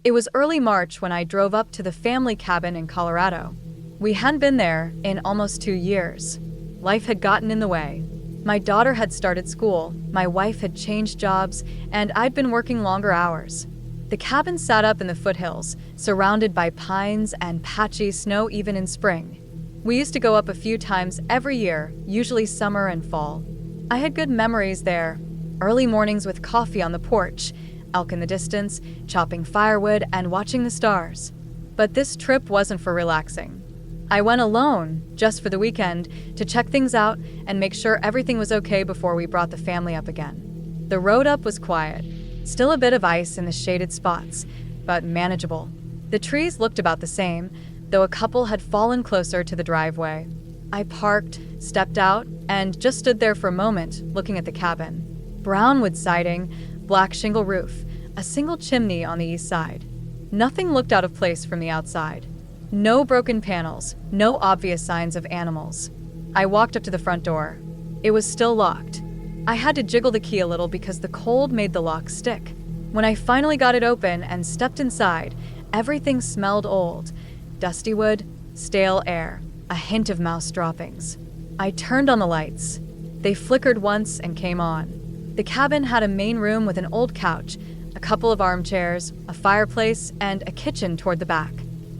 It was early March when I drove up to the family cabin in Colorado. We hadn't been there in almost 2 years. Life had gotten in the way. My daughter had started school, my wife had changed jobs, and I'd been working longer hours. The cabin sat up in the foothills, surrounded by pines and patchy snow even in spring. We used to go up a few times every year, usually summer and fall. I had good memories there. Early mornings with coffee on the porch, elk in the distance, chopping firewood, and watching the stars. But this trip wasn't for relaxing. I went alone, just for the weekend, to check things out and make sure everything was okay before we brought the family up again. The road up was quiet, still a bit of ice in the shaded spots, but manageable. The trees looked about the same, though a couple had fallen closer to the driveway. I parked, stepped out, and just stood there for a moment, looking at the cabin. Brown wood siding, black shingle roof, a single chimney on the east side. Nothing looked out of place from the outside. No broken panels, no obvious signs of animals. I walked up to the front door. It was still locked. I had to jiggle the key a little because the cold made the lock stick. When I finally got it open and stepped inside, everything smelled old. Dusty wood, stale air, a hint of mouse droppings. I turned on the lights. They flickered once and came on. The cabin had a main room with an old couch, a couple of armchairs, a fireplace, and a kitchen toward the back.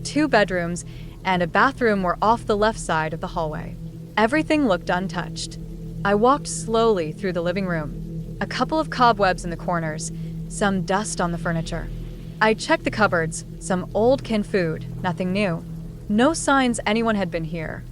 2 bedrooms and a bathroom were off the left side of the hallway. Everything looked untouched. I walked slowly through the living room. A couple of cobwebs in the corners, some dust on the furniture. I checked the cupboards, some old canned food, nothing new. No signs anyone had been here.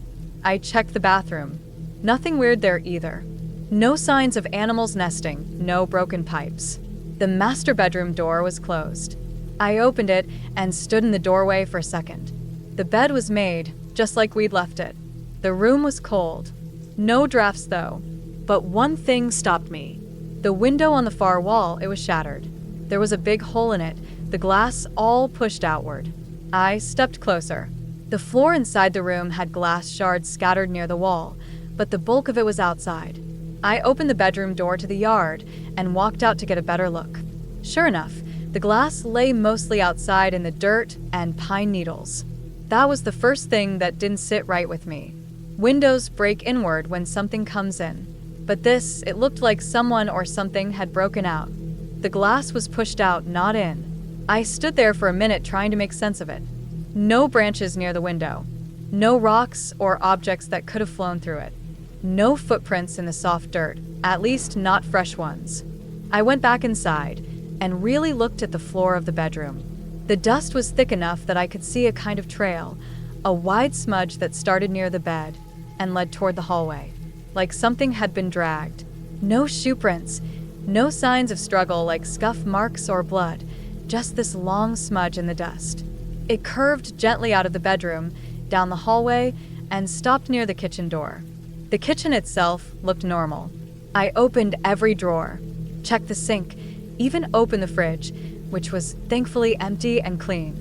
I checked the bathroom. Nothing weird there either. No signs of animals nesting, no broken pipes. The master bedroom door was closed. I opened it and stood in the doorway for a second. The bed was made, just like we'd left it. The room was cold. No drafts though. But one thing stopped me. The window on the far wall, it was shattered. There was a big hole in it, the glass all pushed outward. I stepped closer. The floor inside the room had glass shards scattered near the wall, but the bulk of it was outside. I opened the bedroom door to the yard and walked out to get a better look. Sure enough, the glass lay mostly outside in the dirt and pine needles. That was the first thing that didn't sit right with me. Windows break inward when something comes in. But this, it looked like someone or something had broken out. The glass was pushed out, not in. I stood there for a minute trying to make sense of it. No branches near the window. No rocks or objects that could have flown through it. No footprints in the soft dirt, at least not fresh ones. I went back inside and really looked at the floor of the bedroom. The dust was thick enough that I could see a kind of trail, a wide smudge that started near the bed and led toward the hallway, like something had been dragged. No shoe prints, no signs of struggle like scuff marks or blood, just this long smudge in the dust. It curved gently out of the bedroom, down the hallway, and stopped near the kitchen door. The kitchen itself looked normal. I opened every drawer, checked the sink, even opened the fridge, which was thankfully empty and clean.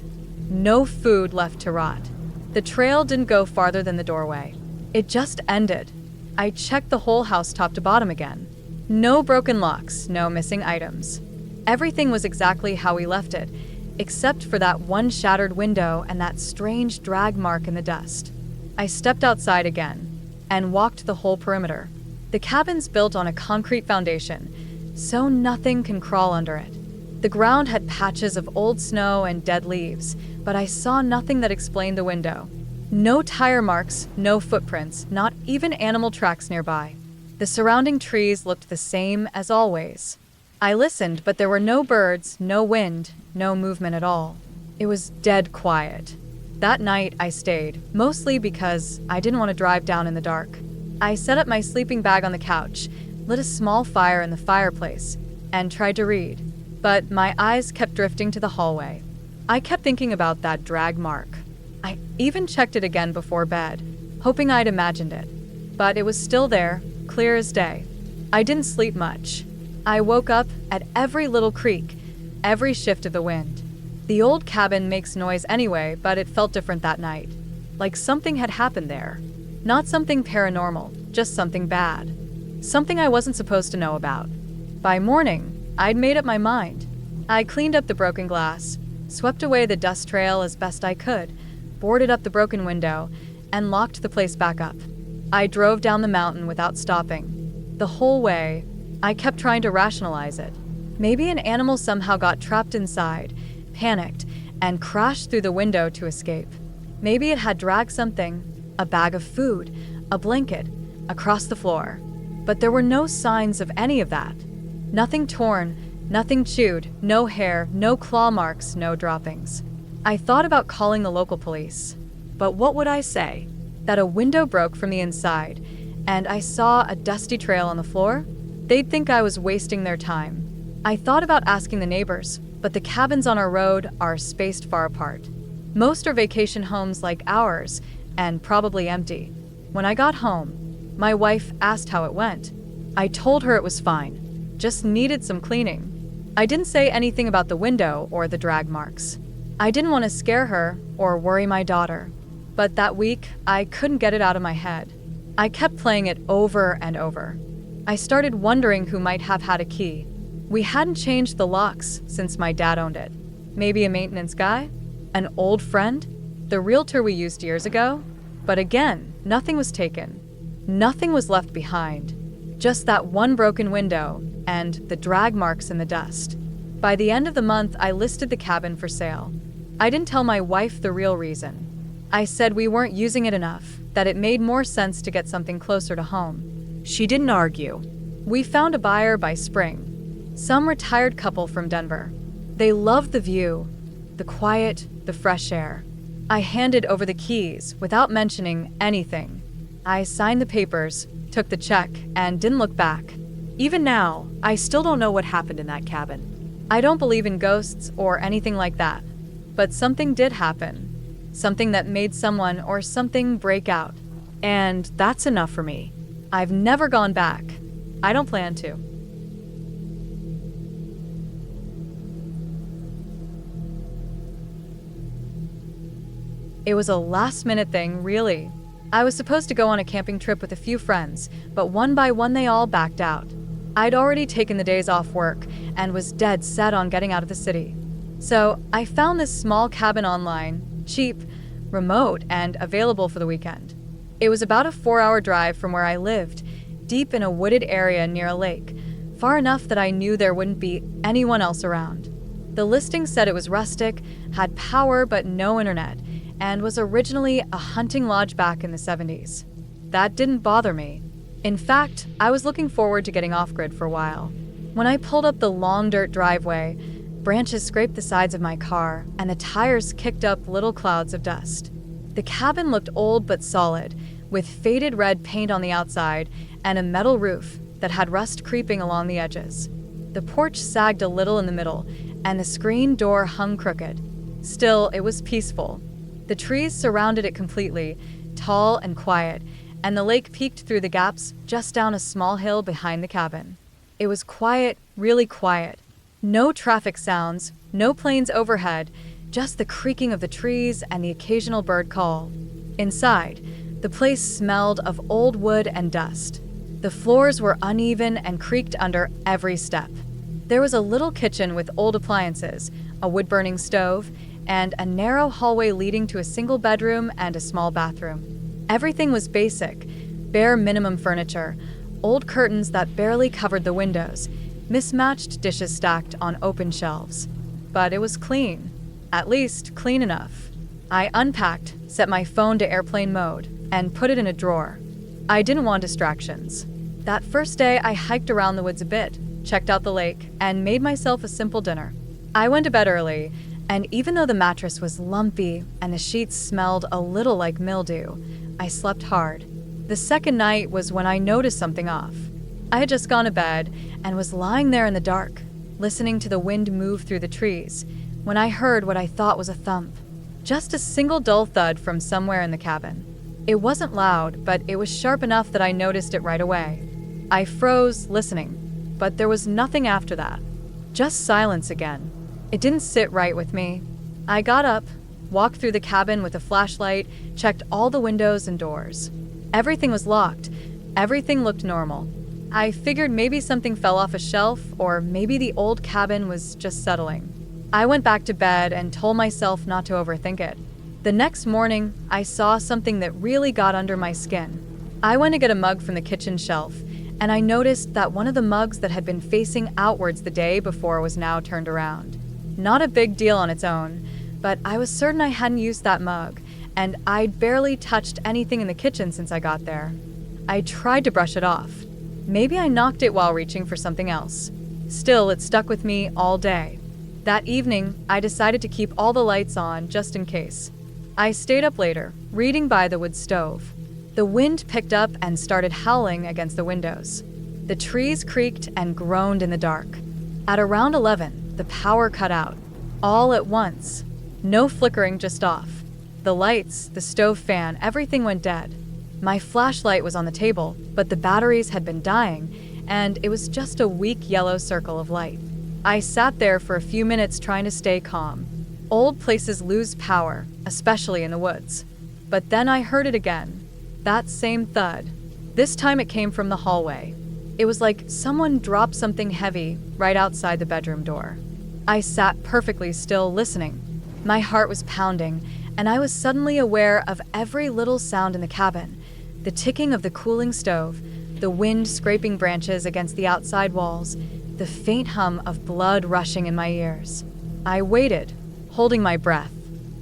No food left to rot. The trail didn't go farther than the doorway. It just ended. I checked the whole house top to bottom again. No broken locks, no missing items. Everything was exactly how we left it, except for that one shattered window and that strange drag mark in the dust. I stepped outside again and walked the whole perimeter. The cabin's built on a concrete foundation, so nothing can crawl under it. The ground had patches of old snow and dead leaves, but I saw nothing that explained the window. No tire marks, no footprints, not even animal tracks nearby. The surrounding trees looked the same as always. I listened, but there were no birds, no wind, no movement at all. It was dead quiet. That night I stayed, mostly because I didn't want to drive down in the dark. I set up my sleeping bag on the couch, lit a small fire in the fireplace, and tried to read. But my eyes kept drifting to the hallway. I kept thinking about that drag mark. I even checked it again before bed, hoping I'd imagined it. But it was still there, clear as day. I didn't sleep much. I woke up at every little creak, every shift of the wind. The old cabin makes noise anyway, but it felt different that night. Like something had happened there. Not something paranormal, just something bad. Something I wasn't supposed to know about. By morning, I'd made up my mind. I cleaned up the broken glass, swept away the dust trail as best I could, boarded up the broken window, and locked the place back up. I drove down the mountain without stopping. The whole way, I kept trying to rationalize it. Maybe an animal somehow got trapped inside, panicked, and crashed through the window to escape. Maybe it had dragged something, a bag of food, a blanket, across the floor. But there were no signs of any of that. Nothing torn, nothing chewed, no hair, no claw marks, no droppings. I thought about calling the local police. But what would I say? That a window broke from the inside, and I saw a dusty trail on the floor? They'd think I was wasting their time. I thought about asking the neighbors, but the cabins on our road are spaced far apart. Most are vacation homes like ours, and probably empty. When I got home, my wife asked how it went. I told her it was fine, just needed some cleaning. I didn't say anything about the window or the drag marks. I didn't want to scare her or worry my daughter. But that week, I couldn't get it out of my head. I kept playing it over and over. I started wondering who might have had a key. We hadn't changed the locks since my dad owned it. Maybe a maintenance guy? An old friend? The realtor we used years ago? But again, nothing was taken. Nothing was left behind. Just that one broken window and the drag marks in the dust. By the end of the month, I listed the cabin for sale. I didn't tell my wife the real reason. I said we weren't using it enough, that it made more sense to get something closer to home. She didn't argue. We found a buyer by spring. Some retired couple from Denver. They loved the view, the quiet, the fresh air. I handed over the keys without mentioning anything. I signed the papers, took the check, and didn't look back. Even now, I still don't know what happened in that cabin. I don't believe in ghosts or anything like that. But something did happen. Something that made someone or something break out. And that's enough for me. I've never gone back. I don't plan to. It was a last-minute thing, really. I was supposed to go on a camping trip with a few friends, but one by one they all backed out. I'd already taken the days off work and was dead set on getting out of the city. So I found this small cabin online, cheap, remote, and available for the weekend. It was about a 4-hour drive from where I lived, deep in a wooded area near a lake, far enough that I knew there wouldn't be anyone else around. The listing said it was rustic, had power but no internet, and was originally a hunting lodge back in the 70s. That didn't bother me. In fact, I was looking forward to getting off-grid for a while. When I pulled up the long dirt driveway, branches scraped the sides of my car, and the tires kicked up little clouds of dust. The cabin looked old but solid, with faded red paint on the outside and a metal roof that had rust creeping along the edges. The porch sagged a little in the middle, and the screen door hung crooked. Still, it was peaceful. The trees surrounded it completely, tall and quiet, and the lake peeked through the gaps just down a small hill behind the cabin. It was quiet, really quiet. No traffic sounds, no planes overhead, just the creaking of the trees and the occasional bird call. Inside, the place smelled of old wood and dust. The floors were uneven and creaked under every step. There was a little kitchen with old appliances, a wood-burning stove, and a narrow hallway leading to a single bedroom and a small bathroom. Everything was basic, bare minimum furniture, old curtains that barely covered the windows, mismatched dishes stacked on open shelves. But it was clean, at least clean enough. I unpacked, set my phone to airplane mode, and put it in a drawer. I didn't want distractions. That first day, I hiked around the woods a bit, checked out the lake, and made myself a simple dinner. I went to bed early, and even though the mattress was lumpy and the sheets smelled a little like mildew, I slept hard. The second night was when I noticed something off. I had just gone to bed and was lying there in the dark, listening to the wind move through the trees, when I heard what I thought was a thump. Just a single dull thud from somewhere in the cabin. It wasn't loud, but it was sharp enough that I noticed it right away. I froze, listening, but there was nothing after that. Just silence again. It didn't sit right with me. I got up, walked through the cabin with a flashlight, checked all the windows and doors. Everything was locked. Everything looked normal. I figured maybe something fell off a shelf, or maybe the old cabin was just settling. I went back to bed and told myself not to overthink it. The next morning, I saw something that really got under my skin. I went to get a mug from the kitchen shelf, and I noticed that one of the mugs that had been facing outwards the day before was now turned around. Not a big deal on its own, but I was certain I hadn't used that mug, and I'd barely touched anything in the kitchen since I got there. I tried to brush it off. Maybe I knocked it while reaching for something else. Still, it stuck with me all day. That evening, I decided to keep all the lights on just in case. I stayed up later, reading by the wood stove. The wind picked up and started howling against the windows. The trees creaked and groaned in the dark. At around 11, the power cut out. All at once. No flickering, just off. The lights, the stove fan, everything went dead. My flashlight was on the table, but the batteries had been dying, and it was just a weak yellow circle of light. I sat there for a few minutes trying to stay calm. Old places lose power, especially in the woods. But then I heard it again. That same thud. This time it came from the hallway. It was like someone dropped something heavy right outside the bedroom door. I sat perfectly still, listening. My heart was pounding, and I was suddenly aware of every little sound in the cabin. The ticking of the cooling stove, the wind scraping branches against the outside walls, the faint hum of blood rushing in my ears. I waited, holding my breath.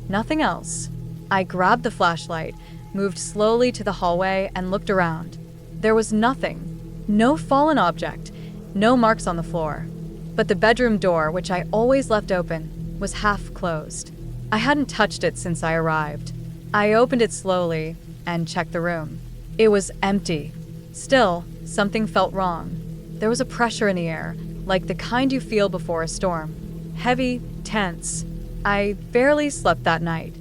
Nothing else. I grabbed the flashlight, moved slowly to the hallway, and looked around. There was nothing. No fallen object, no marks on the floor. But the bedroom door, which I always left open, was half closed. I hadn't touched it since I arrived. I opened it slowly and checked the room. It was empty. Still, something felt wrong. There was a pressure in the air, like the kind you feel before a storm. Heavy, tense. I barely slept that night.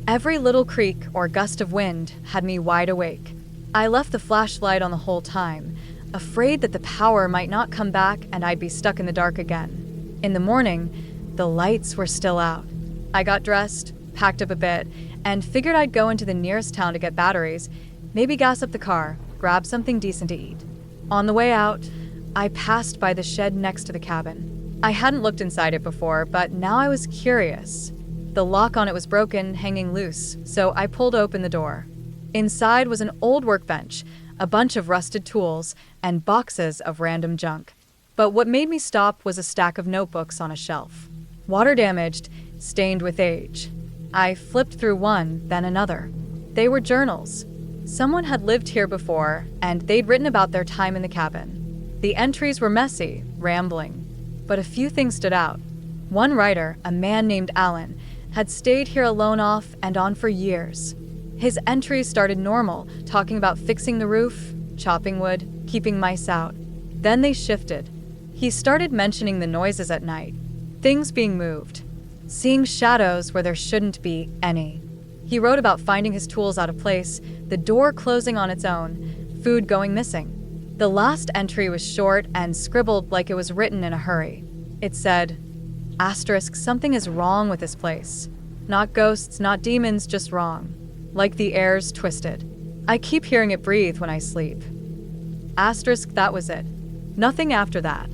Every little creak or gust of wind had me wide awake. I left the flashlight on the whole time, afraid that the power might not come back and I'd be stuck in the dark again. In the morning, the lights were still out. I got dressed, packed up a bit, and figured I'd go into the nearest town to get batteries, maybe gas up the car, grab something decent to eat. On the way out, I passed by the shed next to the cabin. I hadn't looked inside it before, but now I was curious. The lock on it was broken, hanging loose, so I pulled open the door. Inside was an old workbench, a bunch of rusted tools, and boxes of random junk. But what made me stop was a stack of notebooks on a shelf. Water damaged, stained with age. I flipped through one, then another. They were journals. Someone had lived here before, and they'd written about their time in the cabin. The entries were messy, rambling, but a few things stood out. One writer, a man named Alan, had stayed here alone off and on for years. His entries started normal, talking about fixing the roof, chopping wood, keeping mice out. Then they shifted. He started mentioning the noises at night, things being moved, seeing shadows where there shouldn't be any. He wrote about finding his tools out of place, the door closing on its own, food going missing. The last entry was short and scribbled like it was written in a hurry. It said, *, something is wrong with this place. Not ghosts, not demons, just wrong. Like the air's twisted. I keep hearing it breathe when I sleep. *, that was it. Nothing after that.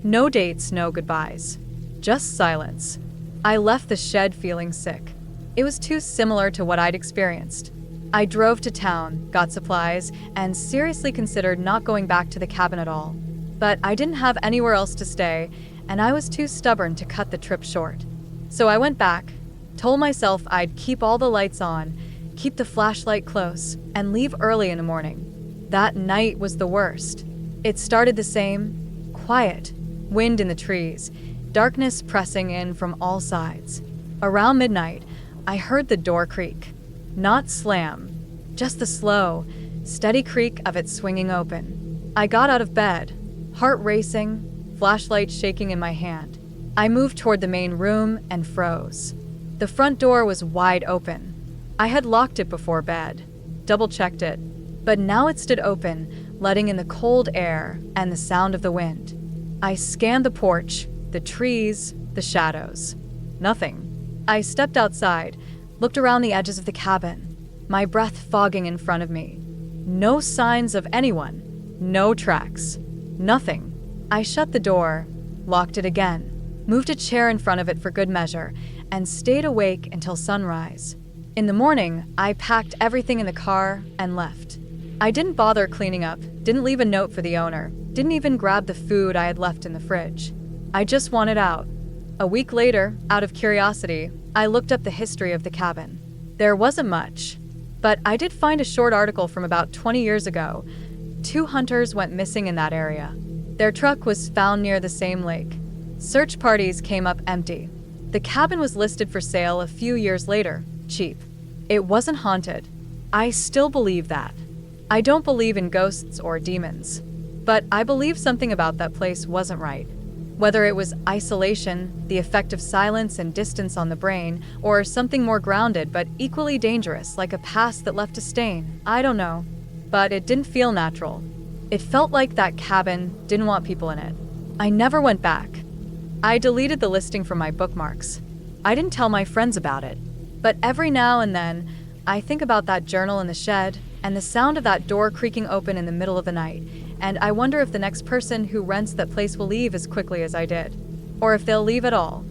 No dates, no goodbyes. Just silence. I left the shed feeling sick. It was too similar to what I'd experienced. I drove to town, got supplies, and seriously considered not going back to the cabin at all. But I didn't have anywhere else to stay, and I was too stubborn to cut the trip short. So I went back, told myself I'd keep all the lights on, keep the flashlight close, and leave early in the morning. That night was the worst. It started the same, quiet, wind in the trees, darkness pressing in from all sides. Around midnight, I heard the door creak. Not slam, just the slow, steady creak of it swinging open. I got out of bed, heart racing, flashlight shaking in my hand. I moved toward the main room and froze. The front door was wide open. I had locked it before bed, double-checked it, but now it stood open, letting in the cold air and the sound of the wind. I scanned the porch, the trees, the shadows. Nothing. I stepped outside, looked around the edges of the cabin, my breath fogging in front of me. No signs of anyone. No tracks. Nothing. I shut the door, locked it again. moved a chair in front of it for good measure, and stayed awake until sunrise. In the morning, I packed everything in the car and left. I didn't bother cleaning up, didn't leave a note for the owner, didn't even grab the food I had left in the fridge. I just wanted out. A week later, out of curiosity, I looked up the history of the cabin. There wasn't much, but I did find a short article from about 20 years ago. 2 hunters went missing in that area. Their truck was found near the same lake. Search parties came up empty. The cabin was listed for sale a few years later, cheap. It wasn't haunted. I still believe that. I don't believe in ghosts or demons, but I believe something about that place wasn't right. Whether it was isolation, the effect of silence and distance on the brain, or something more grounded but equally dangerous, like a past that left a stain, I don't know. But it didn't feel natural. It felt like that cabin didn't want people in it. I never went back. I deleted the listing from my bookmarks. I didn't tell my friends about it. But every now and then, I think about that journal in the shed and the sound of that door creaking open in the middle of the night, and I wonder if the next person who rents that place will leave as quickly as I did, or if they'll leave at all.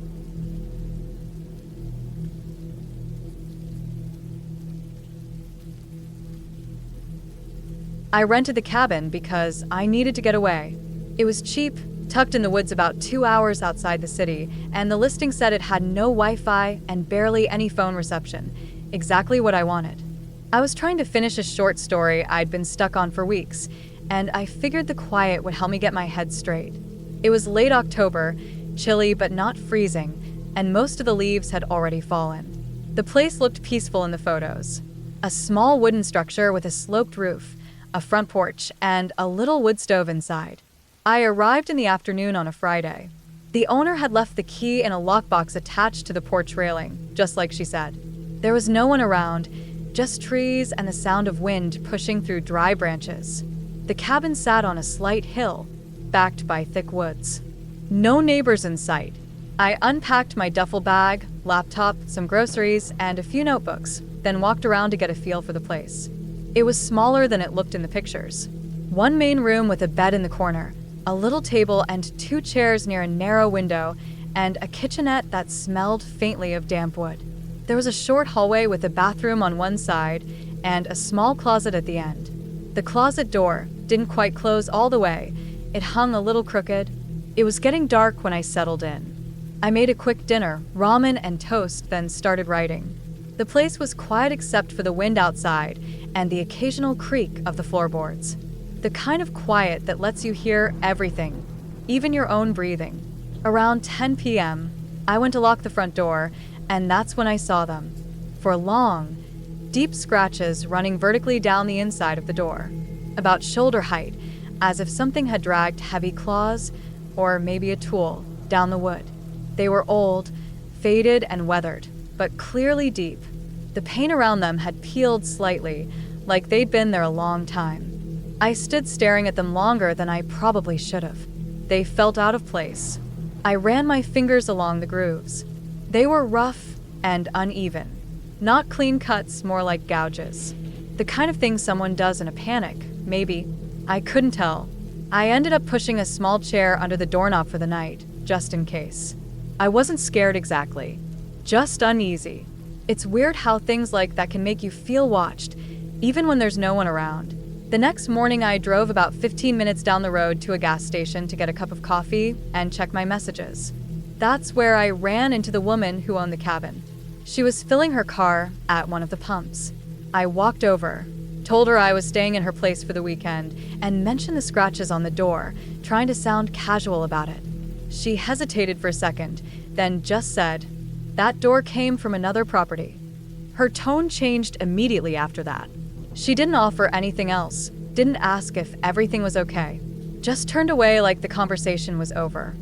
I rented the cabin because I needed to get away. It was cheap, tucked in the woods about 2 hours outside the city, and the listing said it had no Wi-Fi and barely any phone reception. Exactly what I wanted. I was trying to finish a short story I'd been stuck on for weeks, and I figured the quiet would help me get my head straight. It was late October, chilly but not freezing, and most of the leaves had already fallen. The place looked peaceful in the photos. A small wooden structure with a sloped roof, a front porch, and a little wood stove inside. I arrived in the afternoon on a Friday. The owner had left the key in a lockbox attached to the porch railing, just like she said. There was no one around, just trees and the sound of wind pushing through dry branches. The cabin sat on a slight hill, backed by thick woods. No neighbors in sight. I unpacked my duffel bag, laptop, some groceries, and a few notebooks, then walked around to get a feel for the place. It was smaller than it looked in the pictures. One main room with a bed in the corner, a little table and 2 chairs near a narrow window, and a kitchenette that smelled faintly of damp wood. There was a short hallway with a bathroom on one side and a small closet at the end. The closet door didn't quite close all the way. It hung a little crooked. It was getting dark when I settled in. I made a quick dinner, ramen and toast, then started writing. The place was quiet except for the wind outside and the occasional creak of the floorboards. The kind of quiet that lets you hear everything, even your own breathing. Around 10 p.m., I went to lock the front door, and that's when I saw them. For long, deep scratches running vertically down the inside of the door, about shoulder height, as if something had dragged heavy claws, or maybe a tool, down the wood. They were old, faded and weathered, but clearly deep. The paint around them had peeled slightly, like they'd been there a long time. I stood staring at them longer than I probably should have. They felt out of place. I ran my fingers along the grooves. They were rough and uneven. Not clean cuts, more like gouges. The kind of thing someone does in a panic, maybe. I couldn't tell. I ended up pushing a small chair under the doorknob for the night, just in case. I wasn't scared exactly, just uneasy. It's weird how things like that can make you feel watched, even when there's no one around. The next morning, I drove about 15 minutes down the road to a gas station to get a cup of coffee and check my messages. That's where I ran into the woman who owned the cabin. She was filling her car at one of the pumps. I walked over, told her I was staying in her place for the weekend, and mentioned the scratches on the door, trying to sound casual about it. She hesitated for a second, then just said, "That door came from another property." Her tone changed immediately after that. She didn't offer anything else, didn't ask if everything was okay, just turned away like the conversation was over.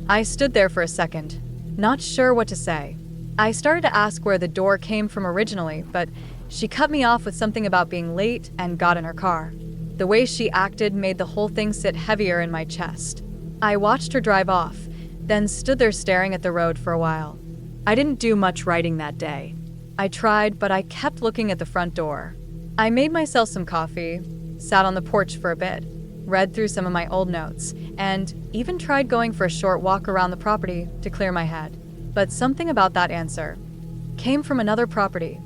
I stood there for a second, not sure what to say. I started to ask where the door came from originally, but she cut me off with something about being late and got in her car. The way she acted made the whole thing sit heavier in my chest. I watched her drive off, then stood there staring at the road for a while. I didn't do much writing that day. I tried, but I kept looking at the front door. I made myself some coffee, sat on the porch for a bit. read through some of my old notes, and even tried going for a short walk around the property to clear my head. But something about that answer came from another property,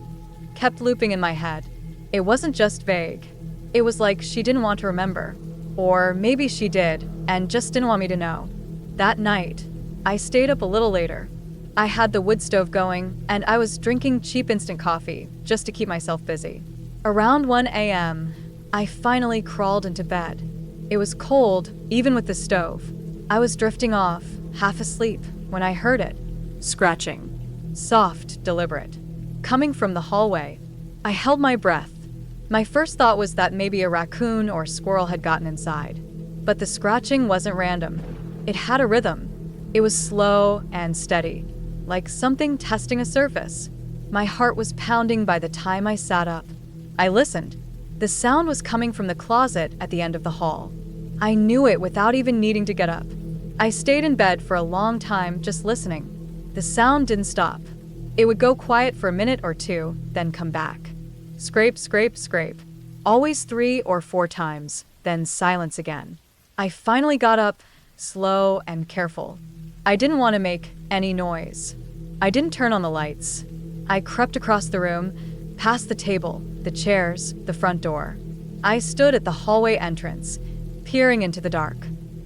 kept looping in my head. It wasn't just vague. It was like she didn't want to remember. Or maybe she did, and just didn't want me to know. That night, I stayed up a little later. I had the wood stove going, and I was drinking cheap instant coffee just to keep myself busy. Around 1 a.m., I finally crawled into bed. It was cold, even with the stove. I was drifting off, half asleep, when I heard it. Scratching. Soft, deliberate. Coming from the hallway. I held my breath. My first thought was that maybe a raccoon or squirrel had gotten inside. But the scratching wasn't random. It had a rhythm. It was slow and steady, like something testing a surface. My heart was pounding by the time I sat up. I listened. The sound was coming from the closet at the end of the hall. I knew it without even needing to get up. I stayed in bed for a long time just listening. The sound didn't stop. It would go quiet for a minute or two, then come back. Scrape, scrape, scrape. Always 3 or 4 times, then silence again. I finally got up, slow and careful. I didn't want to make any noise. I didn't turn on the lights. I crept across the room, past the table, the chairs, the front door. I stood at the hallway entrance, peering into the dark.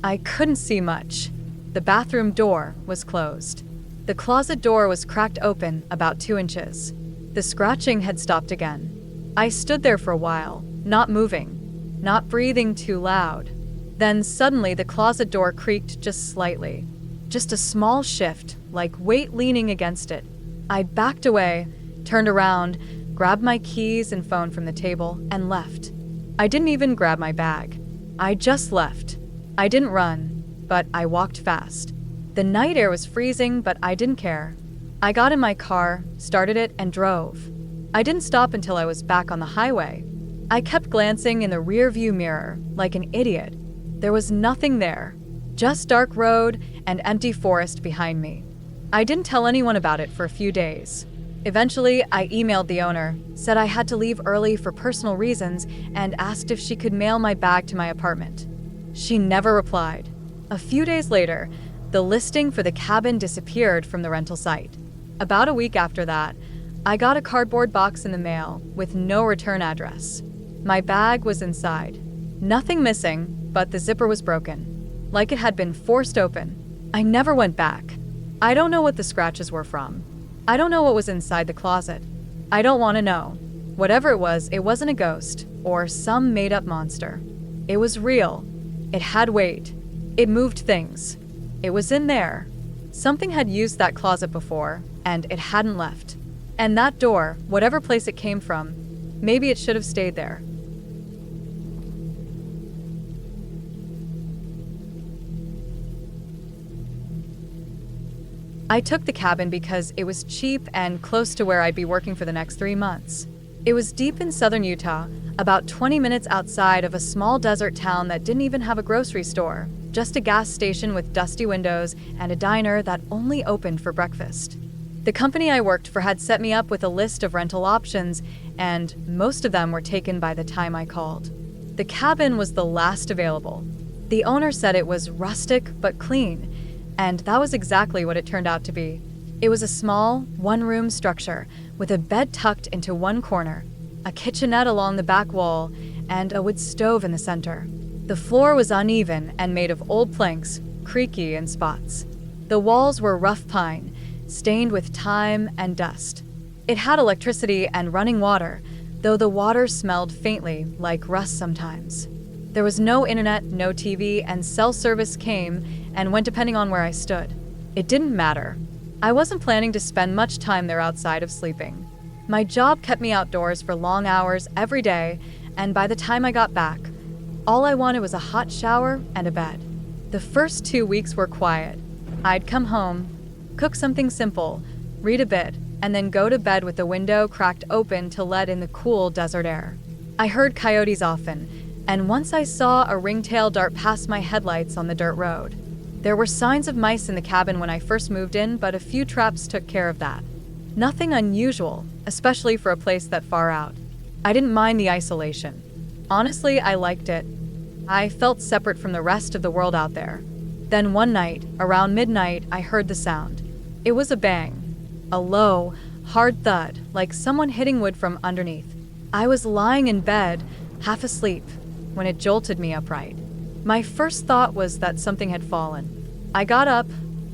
I couldn't see much. The bathroom door was closed. The closet door was cracked open about 2 inches. The scratching had stopped again. I stood there for a while, not moving, not breathing too loud. Then suddenly the closet door creaked just slightly. Just a small shift, like weight leaning against it. I backed away, turned around, grabbed my keys and phone from the table, and left. I didn't even grab my bag. I just left. I didn't run, but I walked fast. The night air was freezing, but I didn't care. I got in my car, started it, and drove. I didn't stop until I was back on the highway. I kept glancing in the rearview mirror, like an idiot. There was nothing there, just dark road and empty forest behind me. I didn't tell anyone about it for a few days. Eventually, I emailed the owner, said I had to leave early for personal reasons, and asked if she could mail my bag to my apartment. She never replied. A few days later, the listing for the cabin disappeared from the rental site. About a week after that, I got a cardboard box in the mail with no return address. My bag was inside. Nothing missing, but the zipper was broken, like it had been forced open. I never went back. I don't know what the scratches were from. I don't know what was inside the closet. I don't want to know. Whatever it wasn't a ghost or some made-up monster. It was real. It had weight. It moved things. It was in there. Something had used that closet before, and it hadn't left. And that door, whatever place it came from, maybe it should have stayed there. I took the cabin because it was cheap and close to where I'd be working for the next 3 months. It was deep in southern Utah, about 20 minutes outside of a small desert town that didn't even have a grocery store, just a gas station with dusty windows and a diner that only opened for breakfast. The company I worked for had set me up with a list of rental options, and most of them were taken by the time I called. The cabin was the last available. The owner said it was rustic but clean, and that was exactly what it turned out to be. It was a small, one-room structure with a bed tucked into one corner, a kitchenette along the back wall, and a wood stove in the center. The floor was uneven and made of old planks, creaky in spots. The walls were rough pine, stained with time and dust. It had electricity and running water, though the water smelled faintly like rust sometimes. There was no internet, no TV, and cell service came and went depending on where I stood. It didn't matter. I wasn't planning to spend much time there outside of sleeping. My job kept me outdoors for long hours every day, and by the time I got back, all I wanted was a hot shower and a bed. The first 2 weeks were quiet. I'd come home, cook something simple, read a bit, and then go to bed with the window cracked open to let in the cool desert air. I heard coyotes often, and once I saw a ringtail dart past my headlights on the dirt road. There were signs of mice in the cabin when I first moved in, but a few traps took care of that. Nothing unusual, especially for a place that far out. I didn't mind the isolation. Honestly, I liked it. I felt separate from the rest of the world out there. Then one night, around midnight, I heard the sound. It was a bang. A low, hard thud, like someone hitting wood from underneath. I was lying in bed, half asleep, when it jolted me upright. My first thought was that something had fallen. I got up,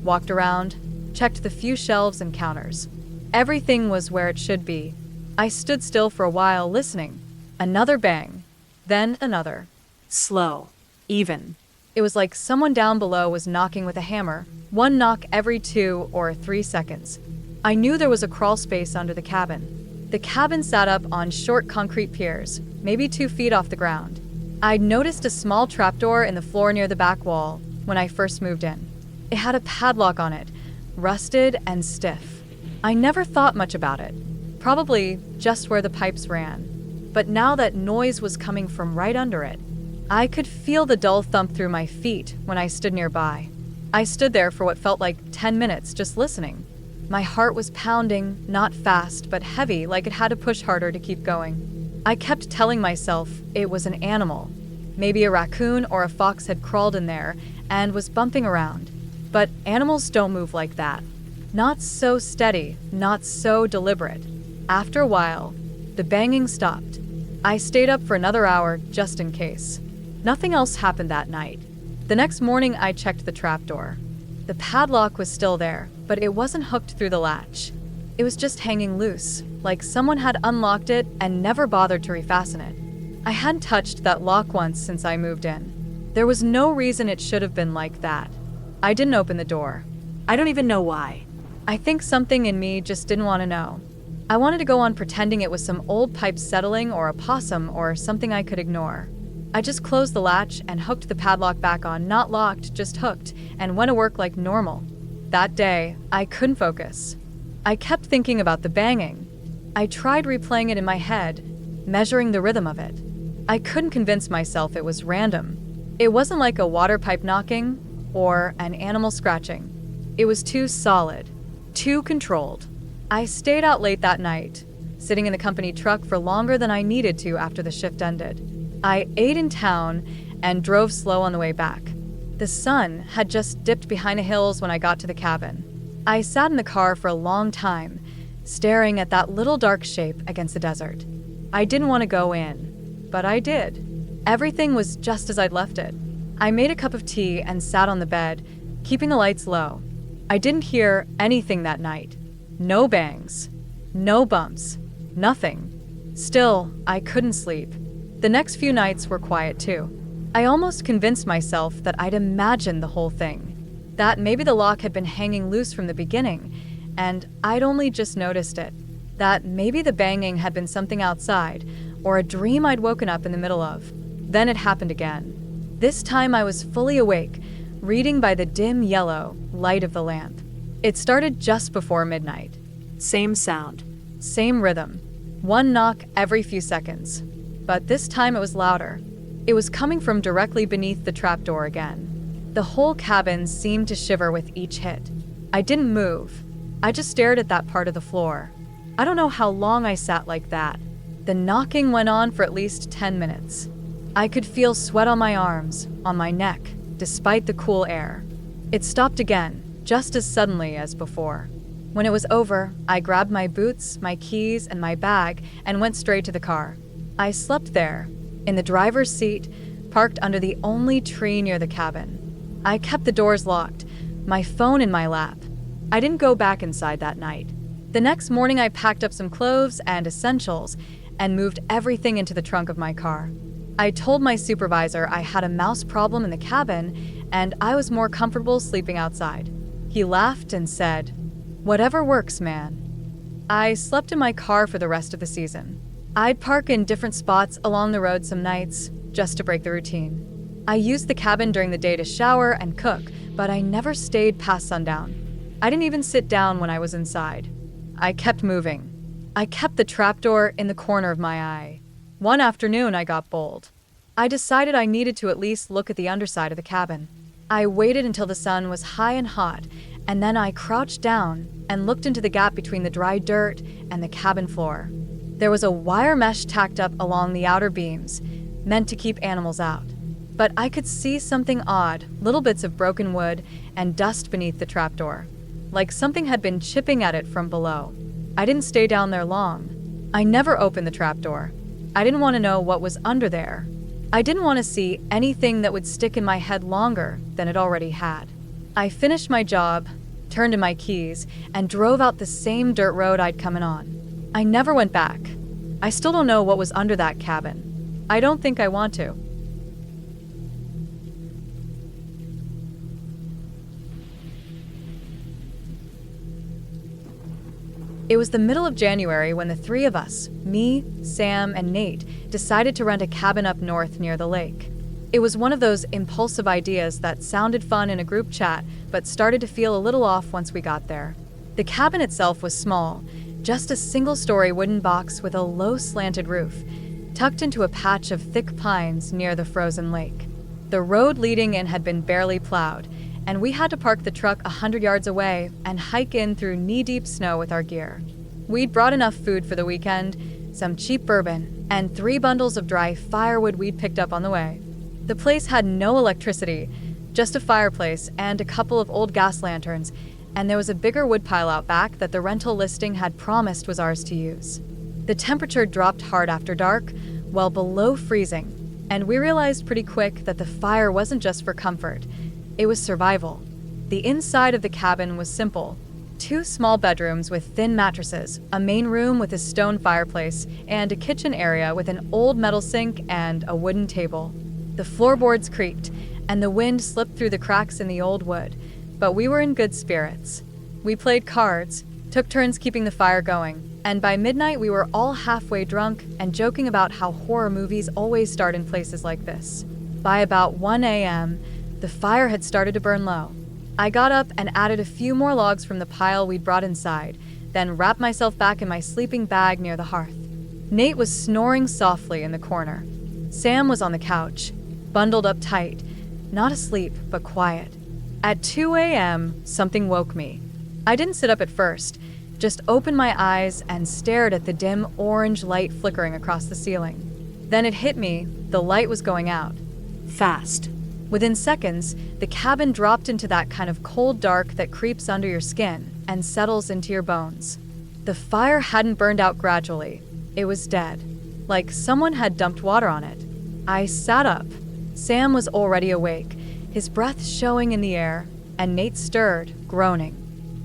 walked around, checked the few shelves and counters. Everything was where it should be. I stood still for a while, listening. Another bang, then another. Slow, even. It was like someone down below was knocking with a hammer, one knock every 2 or 3 seconds. I knew there was a crawl space under the cabin. The cabin sat up on short concrete piers, maybe 2 feet off the ground. I'd noticed a small trapdoor in the floor near the back wall when I first moved in. It had a padlock on it, rusted and stiff. I never thought much about it, probably just where the pipes ran. But now that noise was coming from right under it, I could feel the dull thump through my feet when I stood nearby. I stood there for what felt like 10 minutes just listening. My heart was pounding, not fast, but heavy, like it had to push harder to keep going. I kept telling myself it was an animal. Maybe a raccoon or a fox had crawled in there and was bumping around. But animals don't move like that. Not so steady, not so deliberate. After a while, the banging stopped. I stayed up for another hour just in case. Nothing else happened that night. The next morning, I checked the trapdoor. The padlock was still there, but it wasn't hooked through the latch. It was just hanging loose, like someone had unlocked it and never bothered to refasten it. I hadn't touched that lock once since I moved in. There was no reason it should have been like that. I didn't open the door. I don't even know why. I think something in me just didn't want to know. I wanted to go on pretending it was some old pipe settling or a possum or something I could ignore. I just closed the latch and hooked the padlock back on, not locked, just hooked, and went to work like normal. That day, I couldn't focus. I kept thinking about the banging. I tried replaying it in my head, measuring the rhythm of it. I couldn't convince myself it was random. It wasn't like a water pipe knocking or an animal scratching. It was too solid, too controlled. I stayed out late that night, sitting in the company truck for longer than I needed to after the shift ended. I ate in town and drove slow on the way back. The sun had just dipped behind the hills when I got to the cabin. I sat in the car for a long time, staring at that little dark shape against the desert. I didn't want to go in, but I did. Everything was just as I'd left it. I made a cup of tea and sat on the bed, keeping the lights low. I didn't hear anything that night. No bangs, no bumps, nothing. Still, I couldn't sleep. The next few nights were quiet too. I almost convinced myself that I'd imagined the whole thing, that maybe the lock had been hanging loose from the beginning, and I'd only just noticed it, that maybe the banging had been something outside, or a dream I'd woken up in the middle of. Then it happened again. This time I was fully awake, reading by the dim yellow light of the lamp. It started just before midnight. Same sound, same rhythm, one knock every few seconds. But this time it was louder. It was coming from directly beneath the trapdoor again. The whole cabin seemed to shiver with each hit. I didn't move. I just stared at that part of the floor. I don't know how long I sat like that. The knocking went on for at least 10 minutes. I could feel sweat on my arms, on my neck, despite the cool air. It stopped again, just as suddenly as before. When it was over, I grabbed my boots, my keys, and my bag and went straight to the car. I slept there, in the driver's seat, parked under the only tree near the cabin. I kept the doors locked, my phone in my lap. I didn't go back inside that night. The next morning I packed up some clothes and essentials and moved everything into the trunk of my car. I told my supervisor I had a mouse problem in the cabin and I was more comfortable sleeping outside. He laughed and said, "Whatever works, man." I slept in my car for the rest of the season. I'd park in different spots along the road some nights, just to break the routine. I used the cabin during the day to shower and cook, but I never stayed past sundown. I didn't even sit down when I was inside. I kept moving. I kept the trapdoor in the corner of my eye. One afternoon, I got bold. I decided I needed to at least look at the underside of the cabin. I waited until the sun was high and hot, and then I crouched down and looked into the gap between the dry dirt and the cabin floor. There was a wire mesh tacked up along the outer beams, meant to keep animals out. but I could see something odd, little bits of broken wood and dust beneath the trapdoor, like something had been chipping at it from below. I didn't stay down there long. I never opened the trapdoor. I didn't want to know what was under there. I didn't want to see anything that would stick in my head longer than it already had. I finished my job, turned in my keys, and drove out the same dirt road I'd come in on. I never went back. I still don't know what was under that cabin. I don't think I want to. It was the middle of January when the three of us, me, Sam, and Nate, decided to rent a cabin up north near the lake. It was one of those impulsive ideas that sounded fun in a group chat, but started to feel a little off once we got there. The cabin itself was small, just a single-story wooden box with a low slanted roof, tucked into a patch of thick pines near the frozen lake. The road leading in had been barely plowed, and we had to park the truck 100 yards away and hike in through knee-deep snow with our gear. We'd brought enough food for the weekend, some cheap bourbon, and 3 bundles of dry firewood we'd picked up on the way. The place had no electricity, just a fireplace and a couple of old gas lanterns, and there was a bigger woodpile out back that the rental listing had promised was ours to use. The temperature dropped hard after dark, well below freezing, and we realized pretty quick that the fire wasn't just for comfort. It was survival. The inside of the cabin was simple. 2 small bedrooms with thin mattresses, a main room with a stone fireplace, and a kitchen area with an old metal sink and a wooden table. The floorboards creaked, and the wind slipped through the cracks in the old wood, but we were in good spirits. We played cards, took turns keeping the fire going, and by midnight we were all halfway drunk and joking about how horror movies always start in places like this. By about 1 a.m., the fire had started to burn low. I got up and added a few more logs from the pile we'd brought inside, then wrapped myself back in my sleeping bag near the hearth. Nate was snoring softly in the corner. Sam was on the couch, bundled up tight, not asleep, but quiet. At 2 a.m., something woke me. I didn't sit up at first, just opened my eyes and stared at the dim orange light flickering across the ceiling. Then it hit me, the light was going out. Fast. Within seconds, the cabin dropped into that kind of cold dark that creeps under your skin and settles into your bones. The fire hadn't burned out gradually. It was dead, like someone had dumped water on it. I sat up. Sam was already awake, his breath showing in the air, and Nate stirred, groaning.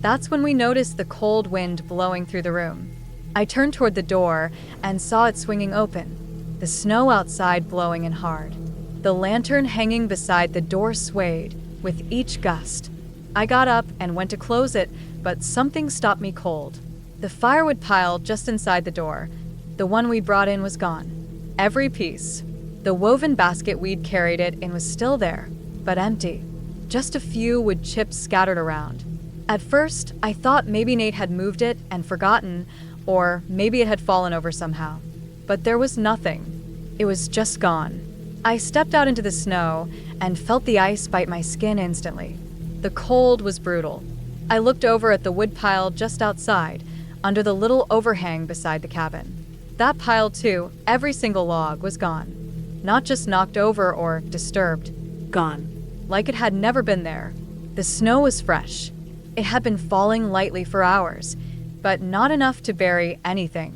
That's when we noticed the cold wind blowing through the room. I turned toward the door and saw it swinging open, the snow outside blowing in hard. The lantern hanging beside the door swayed with each gust. I got up and went to close it, but something stopped me cold. The firewood pile just inside the door, the one we brought in, was gone. Every piece. The woven basket we'd carried it in was still there, but empty. Just a few wood chips scattered around. At first, I thought maybe Nate had moved it and forgotten, or maybe it had fallen over somehow. But there was nothing. It was just gone. I stepped out into the snow and felt the ice bite my skin instantly. The cold was brutal. I looked over at the wood pile just outside, under the little overhang beside the cabin. That pile too, every single log, was gone. Not just knocked over or disturbed. Gone. Like it had never been there. The snow was fresh. It had been falling lightly for hours, but not enough to bury anything.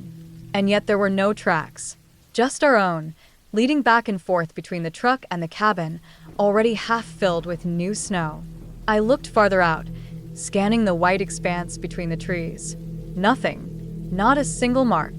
And yet there were no tracks. Just our own, leading back and forth between the truck and the cabin, already half filled with new snow. I looked farther out, scanning the white expanse between the trees. Nothing. Not a single mark.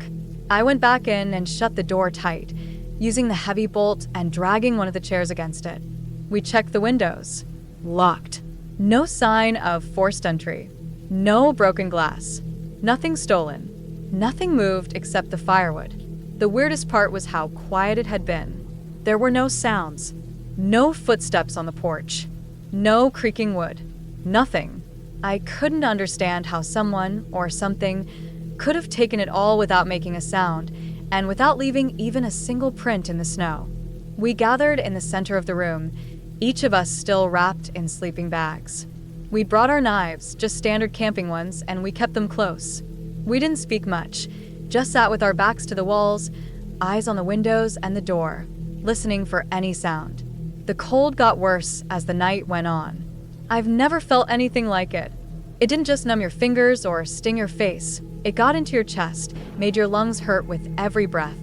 I went back in and shut the door tight, using the heavy bolt and dragging one of the chairs against it. We checked the windows. Locked. No sign of forced entry. No broken glass. Nothing stolen. Nothing moved except the firewood. The weirdest part was how quiet it had been. There were no sounds. No footsteps on the porch. No creaking wood. Nothing. I couldn't understand how someone or something could have taken it all without making a sound, and without leaving even a single print in the snow. We gathered in the center of the room, each of us still wrapped in sleeping bags. We'd brought our knives, just standard camping ones, and we kept them close. We didn't speak much, just sat with our backs to the walls, eyes on the windows and the door, listening for any sound. The cold got worse as the night went on. I've never felt anything like it. It didn't just numb your fingers or sting your face. It got into your chest, made your lungs hurt with every breath.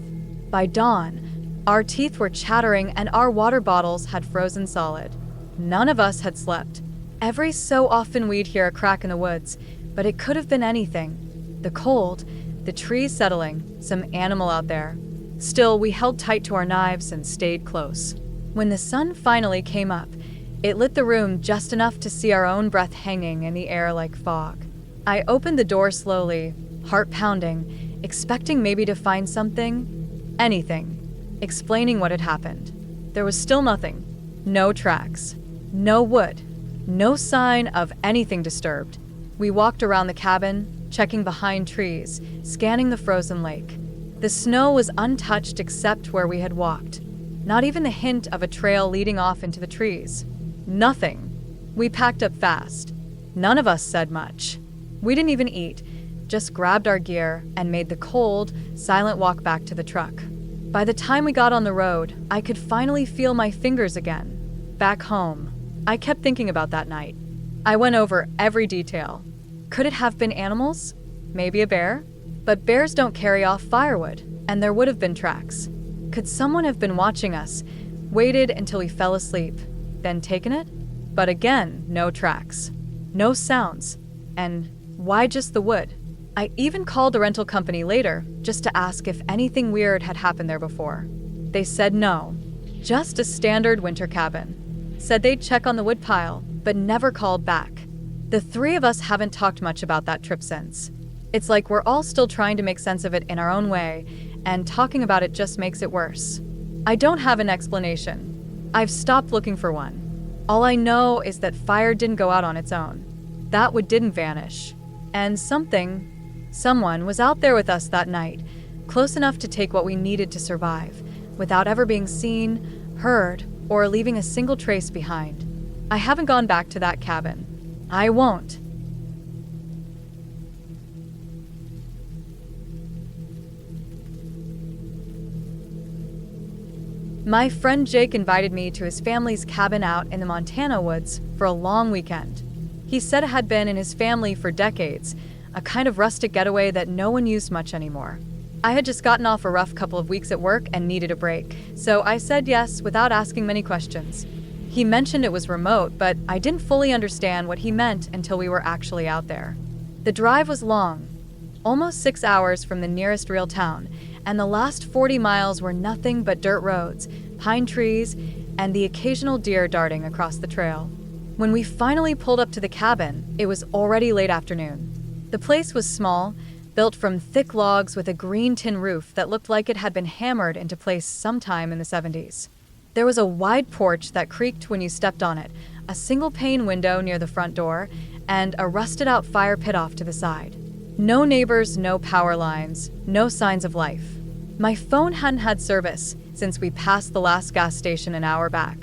By dawn, our teeth were chattering and our water bottles had frozen solid. None of us had slept. Every so often we'd hear a crack in the woods, but it could have been anything. The cold, the trees settling, some animal out there. Still, we held tight to our knives and stayed close. When the sun finally came up, it lit the room just enough to see our own breath hanging in the air like fog. I opened the door slowly, heart pounding, expecting maybe to find something, anything, explaining what had happened. There was still nothing. No tracks. No wood. No sign of anything disturbed. We walked around the cabin, checking behind trees, scanning the frozen lake. The snow was untouched except where we had walked. Not even the hint of a trail leading off into the trees. Nothing. We packed up fast. None of us said much. We didn't even eat, just grabbed our gear and made the cold, silent walk back to the truck. By the time we got on the road, I could finally feel my fingers again. Back home. I kept thinking about that night. I went over every detail. Could it have been animals? Maybe a bear? But bears don't carry off firewood, and there would have been tracks. Could someone have been watching us, waited until we fell asleep, then taken it? But again, no tracks. No sounds. And why just the wood? I even called the rental company later, just to ask if anything weird had happened there before. They said no. Just a standard winter cabin. Said they'd check on the wood pile, but never called back. The three of us haven't talked much about that trip since. It's like we're all still trying to make sense of it in our own way, and talking about it just makes it worse. I don't have an explanation. I've stopped looking for one. All I know is that fire didn't go out on its own. That wood didn't vanish. And someone was out there with us that night, close enough to take what we needed to survive, without ever being seen, heard, or leaving a single trace behind. I haven't gone back to that cabin. I won't. My friend Jake invited me to his family's cabin out in the Montana woods for a long weekend. He said it had been in his family for decades, a kind of rustic getaway that no one used much anymore. I had just gotten off a rough couple of weeks at work and needed a break, so I said yes without asking many questions. He mentioned it was remote, but I didn't fully understand what he meant until we were actually out there. The drive was long, almost 6 hours from the nearest real town, and the last 40 miles were nothing but dirt roads, pine trees, and the occasional deer darting across the trail. When we finally pulled up to the cabin, it was already late afternoon. The place was small, built from thick logs with a green tin roof that looked like it had been hammered into place sometime in the 70s. There was a wide porch that creaked when you stepped on it, a single-pane window near the front door, and a rusted-out fire pit off to the side. No neighbors, no power lines, no signs of life. My phone hadn't had service since we passed the last gas station an hour back.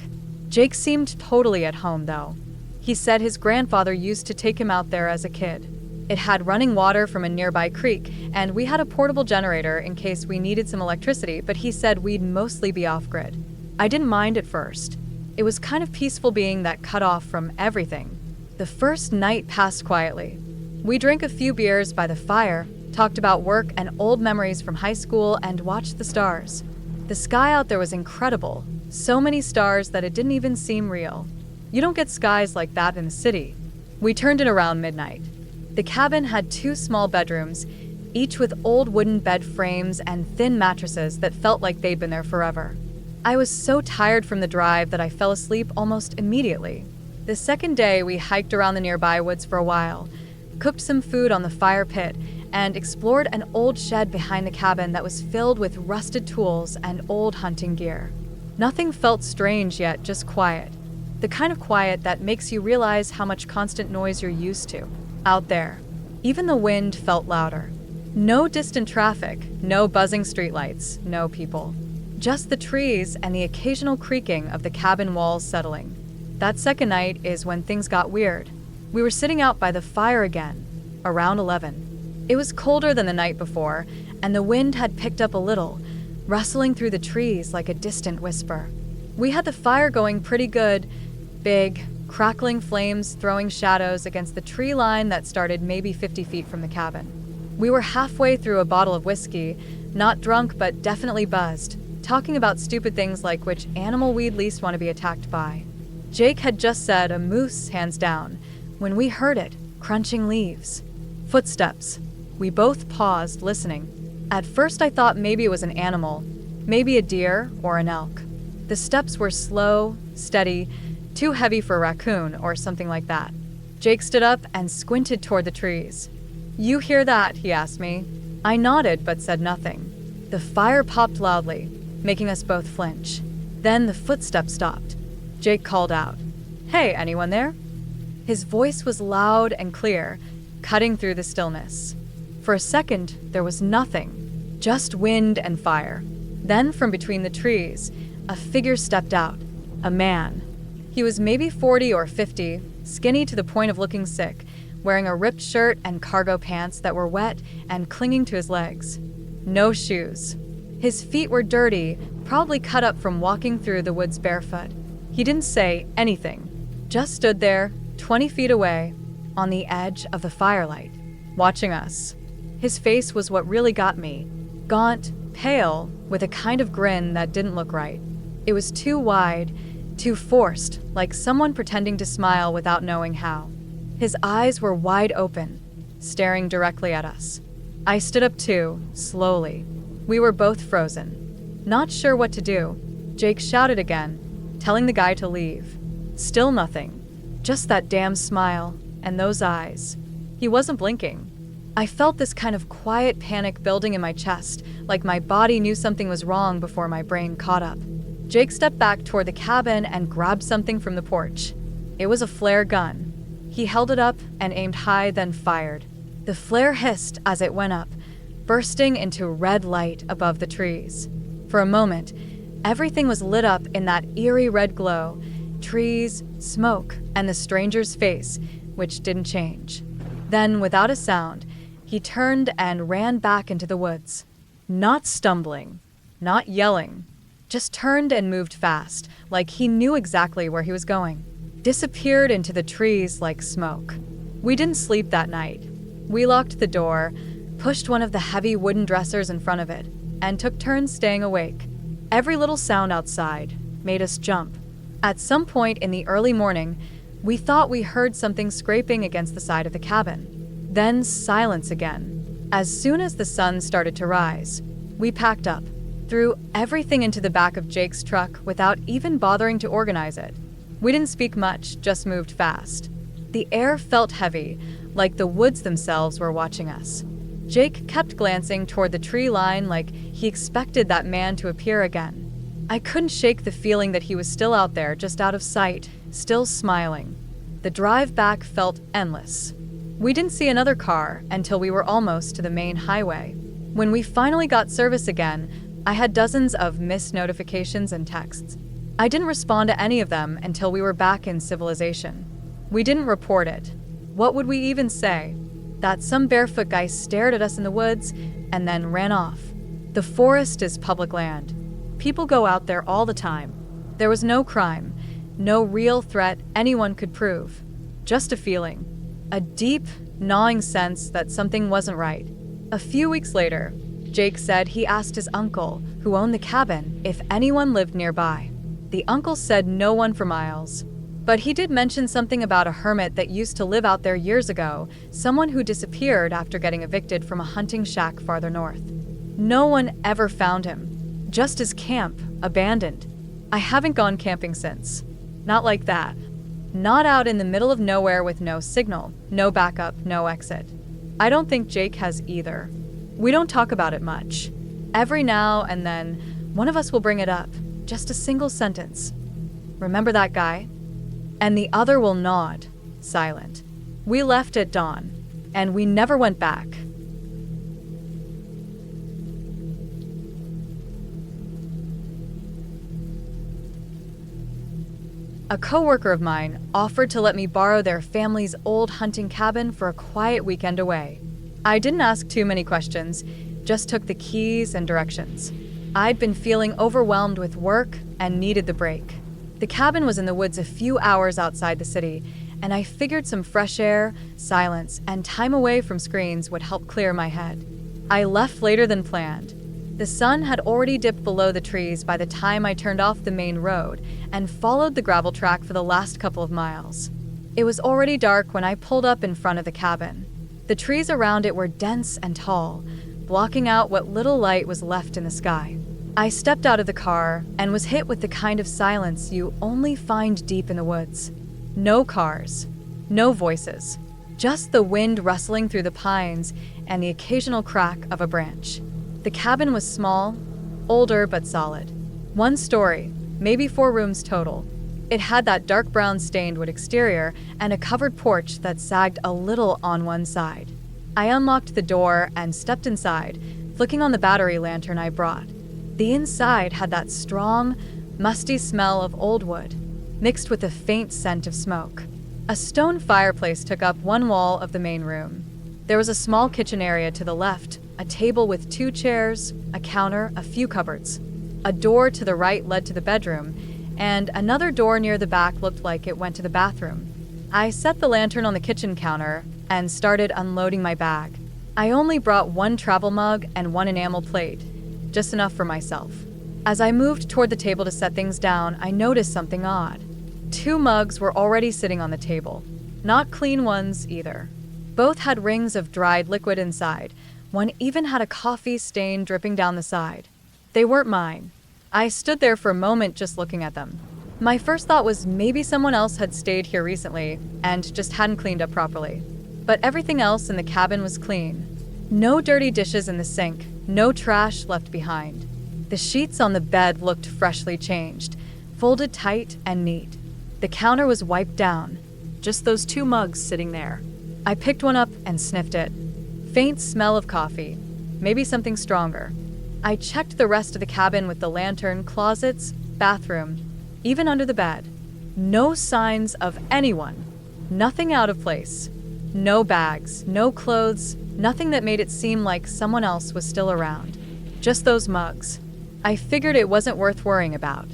Jake seemed totally at home, though. He said his grandfather used to take him out there as a kid. It had running water from a nearby creek, and we had a portable generator in case we needed some electricity, but he said we'd mostly be off-grid. I didn't mind at first. It was kind of peaceful being that cut off from everything. The first night passed quietly. We drank a few beers by the fire, talked about work and old memories from high school, and watched the stars. The sky out there was incredible. So many stars that it didn't even seem real. You don't get skies like that in the city. We turned in around midnight. The cabin had 2 small bedrooms, each with old wooden bed frames and thin mattresses that felt like they'd been there forever. I was so tired from the drive that I fell asleep almost immediately. The second day, we hiked around the nearby woods for a while, cooked some food on the fire pit, and explored an old shed behind the cabin that was filled with rusted tools and old hunting gear. Nothing felt strange yet, just quiet. The kind of quiet that makes you realize how much constant noise you're used to out there. Even the wind felt louder. No distant traffic, no buzzing streetlights, no people. Just the trees and the occasional creaking of the cabin walls settling. That second night is when things got weird. We were sitting out by the fire again, around 11. It was colder than the night before, and the wind had picked up a little, rustling through the trees like a distant whisper. We had the fire going pretty good, big, crackling flames throwing shadows against the tree line that started maybe 50 feet from the cabin. We were halfway through a bottle of whiskey, not drunk but definitely buzzed, talking about stupid things like which animal we'd least want to be attacked by. Jake had just said a moose, hands down, when we heard it, crunching leaves. Footsteps. We both paused, listening. At first I thought maybe it was an animal, maybe a deer or an elk. The steps were slow, steady, too heavy for a raccoon or something like that. Jake stood up and squinted toward the trees. "You hear that?" he asked me. I nodded but said nothing. The fire popped loudly, making us both flinch. Then the footsteps stopped. Jake called out, "Hey, anyone there?" His voice was loud and clear, cutting through the stillness. For a second, there was nothing, just wind and fire. Then from between the trees, a figure stepped out, a man. He was maybe 40 or 50, skinny to the point of looking sick, wearing a ripped shirt and cargo pants that were wet and clinging to his legs. No shoes. His feet were dirty, probably cut up from walking through the woods barefoot. He didn't say anything, just stood there, 20 feet away, on the edge of the firelight, watching us. His face was what really got me. Gaunt, pale, with a kind of grin that didn't look right. It was too wide, too forced, like someone pretending to smile without knowing how. His eyes were wide open, staring directly at us. I stood up too, slowly. We were both frozen. Not sure what to do. Jake shouted again, telling the guy to leave. Still nothing. Just that damn smile, and those eyes. He wasn't blinking. I felt this kind of quiet panic building in my chest, like my body knew something was wrong before my brain caught up. Jake stepped back toward the cabin and grabbed something from the porch. It was a flare gun. He held it up and aimed high, then fired. The flare hissed as it went up, bursting into red light above the trees. For a moment, everything was lit up in that eerie red glow, trees, smoke, and the stranger's face, which didn't change. Then, without a sound, he turned and ran back into the woods. Not stumbling, not yelling, just turned and moved fast, like he knew exactly where he was going. Disappeared into the trees like smoke. We didn't sleep that night. We locked the door, pushed one of the heavy wooden dressers in front of it, and took turns staying awake. Every little sound outside made us jump. At some point in the early morning, we thought we heard something scraping against the side of the cabin. Then silence again. As soon as the sun started to rise, we packed up, threw everything into the back of Jake's truck without even bothering to organize it. We didn't speak much, just moved fast. The air felt heavy, like the woods themselves were watching us. Jake kept glancing toward the tree line like he expected that man to appear again. I couldn't shake the feeling that he was still out there, just out of sight, still smiling. The drive back felt endless. We didn't see another car until we were almost to the main highway. When we finally got service again, I had dozens of missed notifications and texts. I didn't respond to any of them until we were back in civilization. We didn't report it. What would we even say? That some barefoot guy stared at us in the woods and then ran off. The forest is public land. People go out there all the time. There was no crime, no real threat anyone could prove. Just a feeling. A deep, gnawing sense that something wasn't right. A few weeks later, Jake said he asked his uncle, who owned the cabin, if anyone lived nearby. The uncle said no one for miles. But he did mention something about a hermit that used to live out there years ago, someone who disappeared after getting evicted from a hunting shack farther north. No one ever found him. Just his camp, abandoned. I haven't gone camping since. Not like that. Not out in the middle of nowhere with no signal, no backup, no exit. I don't think Jake has either. We don't talk about it much. Every now and then, one of us will bring it up, just a single sentence. Remember that guy? And the other will nod, silent. We left at dawn, and we never went back. A coworker of mine offered to let me borrow their family's old hunting cabin for a quiet weekend away. I didn't ask too many questions, just took the keys and directions. I'd been feeling overwhelmed with work and needed the break. The cabin was in the woods a few hours outside the city, and I figured some fresh air, silence, and time away from screens would help clear my head. I left later than planned. The sun had already dipped below the trees by the time I turned off the main road and followed the gravel track for the last couple of miles. It was already dark when I pulled up in front of the cabin. The trees around it were dense and tall, blocking out what little light was left in the sky. I stepped out of the car and was hit with the kind of silence you only find deep in the woods. No cars, no voices, just the wind rustling through the pines and the occasional crack of a branch. The cabin was small, older but solid. One story, maybe 4 rooms total. It had that dark brown stained wood exterior and a covered porch that sagged a little on one side. I unlocked the door and stepped inside, flicking on the battery lantern I brought. The inside had that strong, musty smell of old wood, mixed with a faint scent of smoke. A stone fireplace took up one wall of the main room. There was a small kitchen area to the left, a table with 2 chairs, a counter, a few cupboards. A door to the right led to the bedroom, and another door near the back looked like it went to the bathroom. I set the lantern on the kitchen counter and started unloading my bag. I only brought 1 travel mug and 1 enamel plate, just enough for myself. As I moved toward the table to set things down, I noticed something odd. 2 mugs were already sitting on the table. Not clean ones either. Both had rings of dried liquid inside. One even had a coffee stain dripping down the side. They weren't mine. I stood there for a moment just looking at them. My first thought was maybe someone else had stayed here recently and just hadn't cleaned up properly. But everything else in the cabin was clean. No dirty dishes in the sink, no trash left behind. The sheets on the bed looked freshly changed, folded tight and neat. The counter was wiped down, just those 2 mugs sitting there. I picked one up and sniffed it. Faint smell of coffee, maybe something stronger. I checked the rest of the cabin with the lantern, closets, bathroom, even under the bed. No signs of anyone. Nothing out of place. No bags, no clothes, nothing that made it seem like someone else was still around. Just those mugs. I figured it wasn't worth worrying about.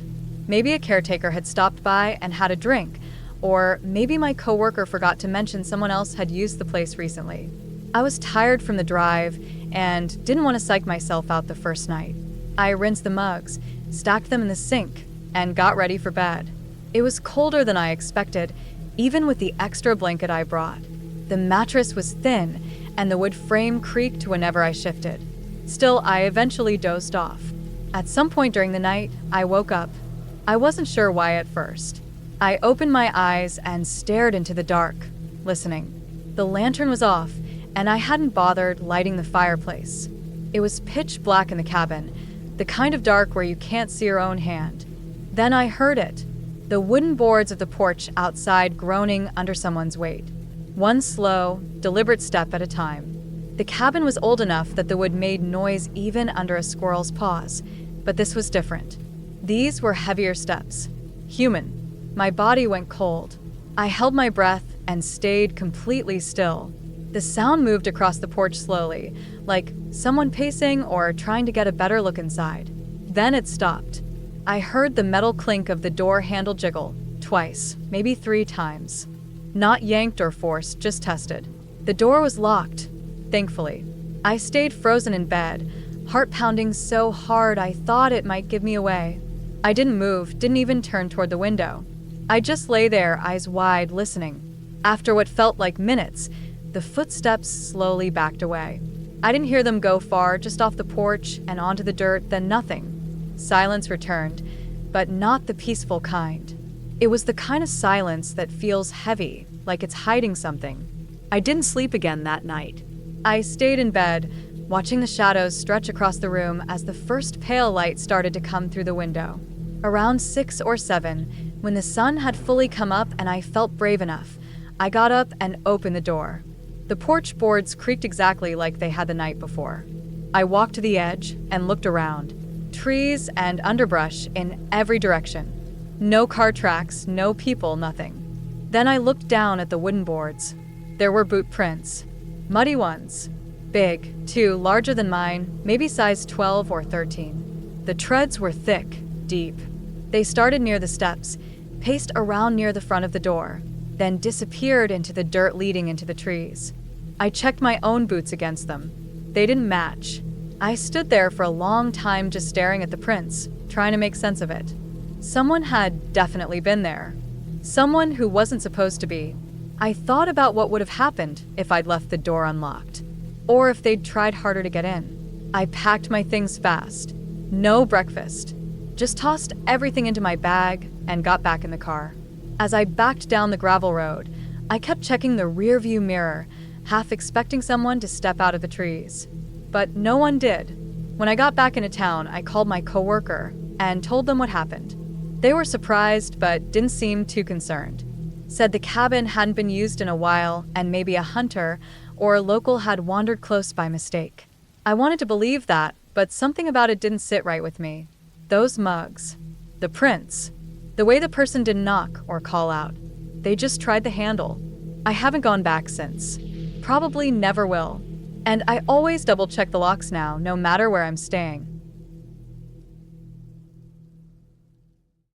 Maybe a caretaker had stopped by and had a drink, or maybe my coworker forgot to mention someone else had used the place recently. I was tired from the drive and didn't want to psych myself out the first night. I rinsed the mugs, stacked them in the sink, and got ready for bed. It was colder than I expected, even with the extra blanket I brought. The mattress was thin, and the wood frame creaked whenever I shifted. Still, I eventually dozed off. At some point during the night, I woke up. I wasn't sure why at first. I opened my eyes and stared into the dark, listening. The lantern was off, and I hadn't bothered lighting the fireplace. It was pitch black in the cabin, the kind of dark where you can't see your own hand. Then I heard it, the wooden boards of the porch outside groaning under someone's weight. One slow, deliberate step at a time. The cabin was old enough that the wood made noise even under a squirrel's paws, but this was different. These were heavier steps. Human. My body went cold. I held my breath and stayed completely still. The sound moved across the porch slowly, like someone pacing or trying to get a better look inside. Then it stopped. I heard the metal clink of the door handle jiggle, twice, maybe 3 times. Not yanked or forced, just tested. The door was locked, thankfully. I stayed frozen in bed, heart pounding so hard I thought it might give me away. I didn't move, didn't even turn toward the window. I just lay there, eyes wide, listening. After what felt like minutes, the footsteps slowly backed away. I didn't hear them go far, just off the porch and onto the dirt, then nothing. Silence returned, but not the peaceful kind. It was the kind of silence that feels heavy, like it's hiding something. I didn't sleep again that night. I stayed in bed, watching the shadows stretch across the room as the first pale light started to come through the window. Around 6 or 7, when the sun had fully come up and I felt brave enough, I got up and opened the door. The porch boards creaked exactly like they had the night before. I walked to the edge and looked around. Trees and underbrush in every direction. No car tracks, no people, nothing. Then I looked down at the wooden boards. There were boot prints. Muddy ones. Big, 2, larger than mine, maybe size 12 or 13. The treads were thick, deep. They started near the steps, paced around near the front of the door, then disappeared into the dirt leading into the trees. I checked my own boots against them. They didn't match. I stood there for a long time just staring at the prints, trying to make sense of it. Someone had definitely been there. Someone who wasn't supposed to be. I thought about what would have happened if I'd left the door unlocked, or if they'd tried harder to get in. I packed my things fast. No breakfast. Just tossed everything into my bag and got back in the car. As I backed down the gravel road, I kept checking the rearview mirror, half expecting someone to step out of the trees. But no one did. When I got back into town, I called my coworker and told them what happened. They were surprised but didn't seem too concerned. Said the cabin hadn't been used in a while and maybe a hunter or a local had wandered close by mistake. I wanted to believe that, but something about it didn't sit right with me. Those mugs. The prints. The way the person didn't knock or call out. They just tried the handle. I haven't gone back since. Probably never will. And I always double-check the locks now, no matter where I'm staying.